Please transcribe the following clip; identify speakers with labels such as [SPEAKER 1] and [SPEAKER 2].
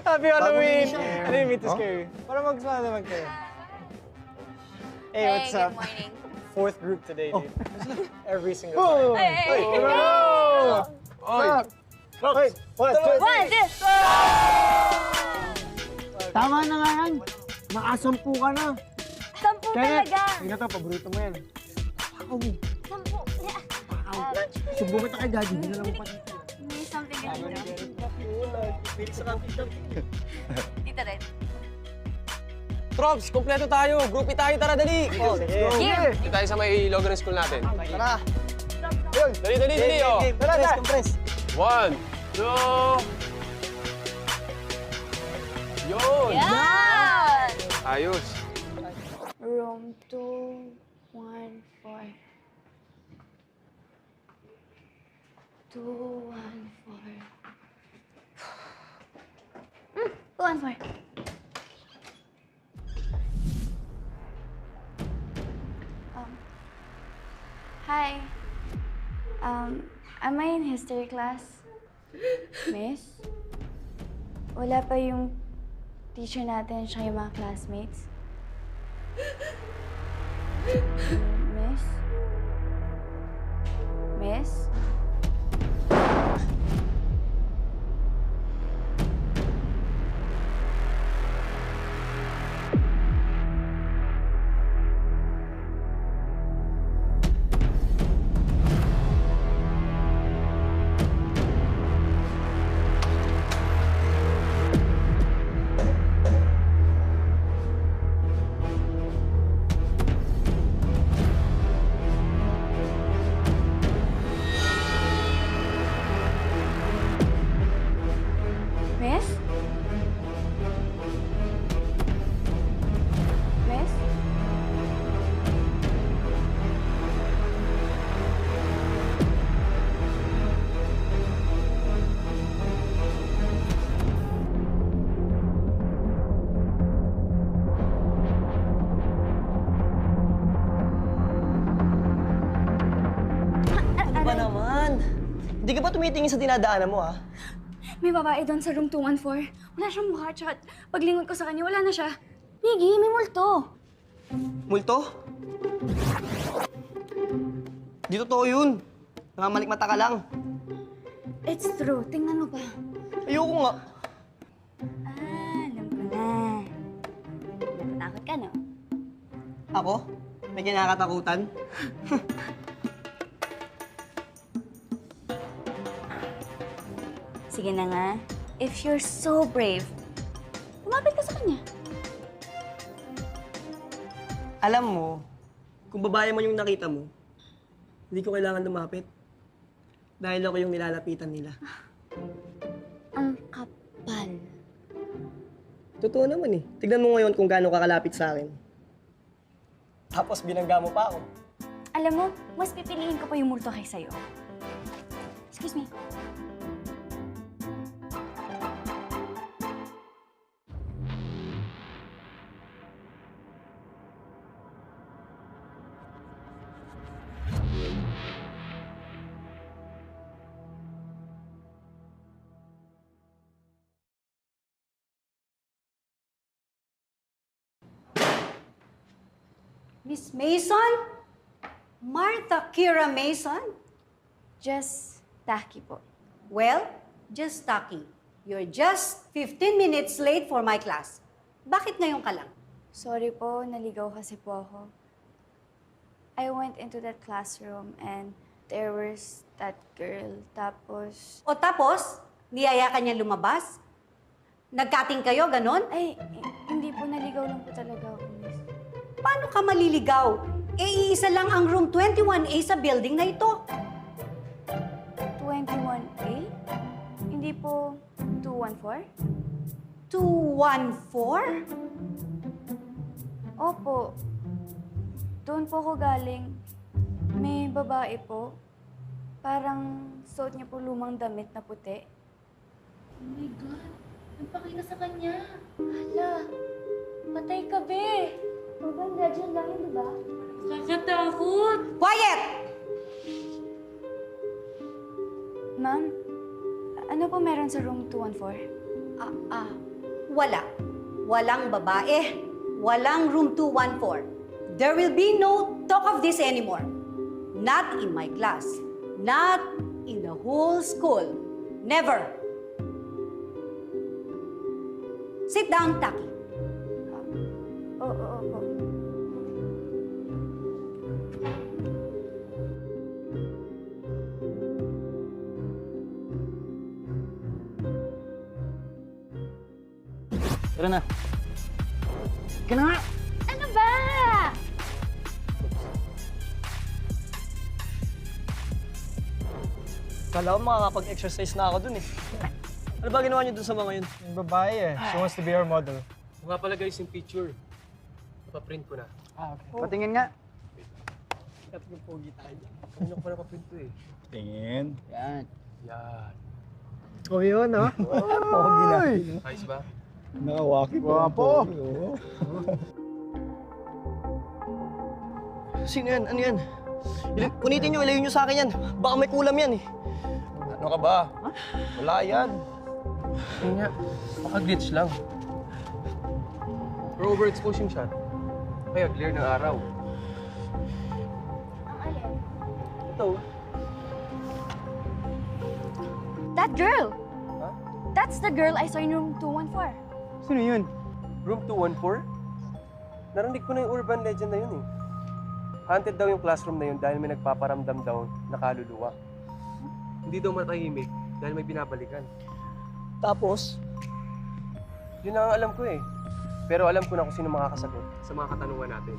[SPEAKER 1] Happy Halloween! Ano yung meet to scary? Para mag-smile naman kayo. Hey, what's up?
[SPEAKER 2] Good morning.
[SPEAKER 1] Fourth group today, dude. Every single time.
[SPEAKER 2] Hey!
[SPEAKER 1] Oy! Wait, what?
[SPEAKER 2] One, two!
[SPEAKER 3] Tama na nga yan. Nakasampu ka na.
[SPEAKER 2] 10 talaga.
[SPEAKER 1] Tingnan to, paborito mo yan.
[SPEAKER 3] Ako,
[SPEAKER 2] 10.
[SPEAKER 3] subo kita kay Daddy. Hindi na lang pa.
[SPEAKER 2] May something ganito. Tita Red.
[SPEAKER 4] Trops, kompleto tayo. Groupie tayo, tara, dali.
[SPEAKER 1] Sige.
[SPEAKER 2] Here!
[SPEAKER 4] Dito tayo sa may Logan School natin.
[SPEAKER 1] Tara!
[SPEAKER 4] Dali, dali, dali, oh.
[SPEAKER 1] Tara, compress!
[SPEAKER 4] 1, 2... Yun!
[SPEAKER 2] Yan!
[SPEAKER 4] Ayos.
[SPEAKER 2] Room 214. 214. 214. Hi. Am I in history class? Miss? Wala pa yung teacher natin siya yung mga classmates? Miss? Miss? Miss? Miss?
[SPEAKER 5] Ano ba naman? Hindi ka ba tumitingin sa dinadaanan mo, ha?
[SPEAKER 2] May babae doon sa room 214. Wala siyang mukha, tsaka paglingon ko sa kanya, wala na siya. Miggy, may multo.
[SPEAKER 5] Multo? Di totoo yun. Nangamalikmata ka lang.
[SPEAKER 2] It's true. Tingnan mo pa.
[SPEAKER 5] Ayoko nga.
[SPEAKER 2] Alam ko na. Natatakot ka, no?
[SPEAKER 5] Ako? May kinakatakutan?
[SPEAKER 2] Sige na nga. If you're so brave, lumapit ka sa kanya.
[SPEAKER 5] Alam mo, kung babae man yung nakita mo, hindi ko kailangan lumapit. Dahil ako yung nilalapitan nila.
[SPEAKER 2] Ang kapal.
[SPEAKER 5] Totoo naman eh. Tignan mo ngayon kung gaano kakalapit sa akin. Tapos binangga mo pa ako.
[SPEAKER 2] Alam mo, mas pipiliin ko pa yung multo kaysa sa'yo. Excuse me.
[SPEAKER 6] Miss Mason? Martha Kira Mason?
[SPEAKER 2] Just tacky po.
[SPEAKER 6] Well, just talking. You're just 15 minutes late for my class. Bakit ngayon ka lang?
[SPEAKER 2] Sorry po, naligaw kasi po ako. I went into that classroom and there was that girl. Tapos...
[SPEAKER 6] O tapos, niyaya ka niya lumabas? Nagkating kayo, ganon?
[SPEAKER 2] Ay, hindi po, naligaw lang po talaga ako, miss.
[SPEAKER 6] Paano ka maliligaw? Eh, iisa lang ang room 21A sa building na ito.
[SPEAKER 2] 21A? Hindi po 214?
[SPEAKER 6] 214?
[SPEAKER 2] Opo. Doon po ako galing. May babae po. Parang suot niya po lumang damit na puti.
[SPEAKER 7] Oh my God! Nagpakita sa kanya. Hala! Patay ka, be!
[SPEAKER 2] Urban legend lang yun, di ba?
[SPEAKER 7] Kakatakot!
[SPEAKER 6] Quiet!
[SPEAKER 2] Ma'am, ano po meron sa room 214?
[SPEAKER 6] Wala. Walang babae. Walang room 214. There will be no talk of this anymore. Not in my class. Not in the whole school. Never. Sit down, Taki.
[SPEAKER 2] Oo.
[SPEAKER 3] Tara na. Ka na nga!
[SPEAKER 7] Ano ba?
[SPEAKER 5] Kala ko makakapag-exercise na ako dun eh. Ano ba ginawa niyo dun sa mga yun?
[SPEAKER 1] Yung babae eh. She wants to be our model.
[SPEAKER 4] Ito nga pala guys yung picture. Napaprint ko na.
[SPEAKER 3] Patingin nga.
[SPEAKER 5] Dapat yung pogi tayo.
[SPEAKER 4] Kanina ko pa napaprint to eh.
[SPEAKER 3] Tingin. Yan.
[SPEAKER 4] Yan.
[SPEAKER 1] Oh, yun, no?
[SPEAKER 3] Pogi na.
[SPEAKER 4] Ayos ba?
[SPEAKER 3] Nakawaki po.
[SPEAKER 1] Guwapo.
[SPEAKER 5] Sino yan? Ano yan? Punitin nyo, ilayo nyo sa akin yan. Baka may kulam yan eh.
[SPEAKER 4] Ano ka ba? Wala yan. Yun nga. Baka glitch lang. Pero overexpose yung shot. Kaya clear ng araw.
[SPEAKER 7] Ang alin?
[SPEAKER 5] Ito.
[SPEAKER 2] That girl!
[SPEAKER 4] Huh?
[SPEAKER 2] That's the girl I saw in room 214.
[SPEAKER 3] Sino yun?
[SPEAKER 4] Room 214? Narinig ko na yung urban legend na yun eh. Haunted daw yung classroom na yun dahil may nagpaparamdam daw na kaluluwa. Hindi daw matahimik dahil may binabalikan.
[SPEAKER 5] Tapos,
[SPEAKER 4] Yun lang ang alam ko eh. Pero alam ko na kung sino makakasagot sa mga katanungan natin.